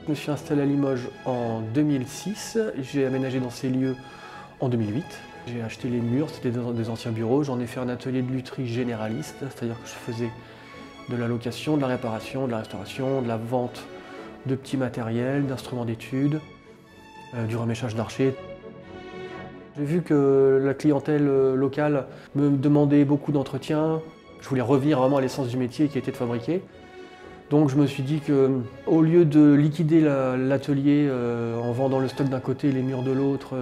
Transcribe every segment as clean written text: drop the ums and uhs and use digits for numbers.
Je me suis installé à Limoges en 2006, j'ai aménagé dans ces lieux en 2008. J'ai acheté les murs, c'était des anciens bureaux, j'en ai fait un atelier de lutherie généraliste, c'est-à-dire que je faisais de la location, de la réparation, de la restauration, de la vente de petits matériels, d'instruments d'études, du reméchage d'archers. J'ai vu que la clientèle locale me demandait beaucoup d'entretien. Je voulais revenir vraiment à l'essence du métier qui était de fabriquer. Donc je me suis dit qu'au lieu de liquider l'atelier en vendant le stock d'un côté et les murs de l'autre,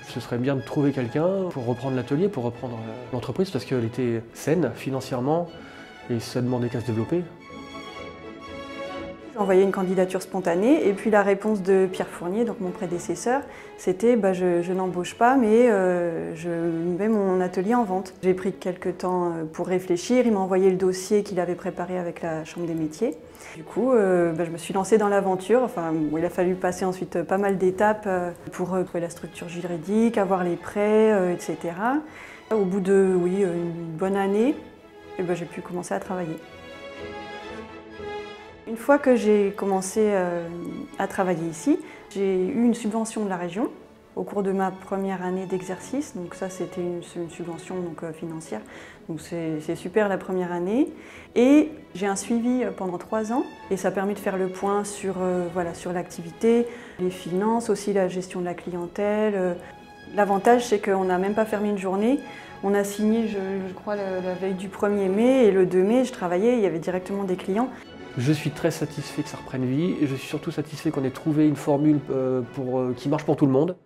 ce serait bien de trouver quelqu'un pour reprendre l'atelier, pour reprendre l'entreprise, parce qu'elle était saine financièrement et ça demandait qu'à se développer. J'ai envoyé une candidature spontanée et puis la réponse de Pierre Fournier, donc mon prédécesseur, c'était je n'embauche pas mais je mets mon atelier en vente. J'ai pris quelques temps pour réfléchir, il m'a envoyé le dossier qu'il avait préparé avec la Chambre des métiers. Du coup, je me suis lancée dans l'aventure. Enfin, il a fallu passer ensuite pas mal d'étapes pour trouver la structure juridique, avoir les prêts, etc. Au bout de une bonne année, j'ai pu commencer à travailler. Une fois que j'ai commencé à travailler ici, j'ai eu une subvention de la région au cours de ma première année d'exercice. Donc ça, c'était une subvention financière. Donc c'est super la première année. Et j'ai un suivi pendant 3 ans et ça a permis de faire le point sur l'activité, les finances, aussi la gestion de la clientèle. L'avantage, c'est qu'on n'a même pas fermé une journée. On a signé, je crois, la veille du 1er mai et le 2 mai, je travaillais, il y avait directement des clients. Je suis très satisfait que ça reprenne vie et je suis surtout satisfait qu'on ait trouvé une formule qui marche pour tout le monde.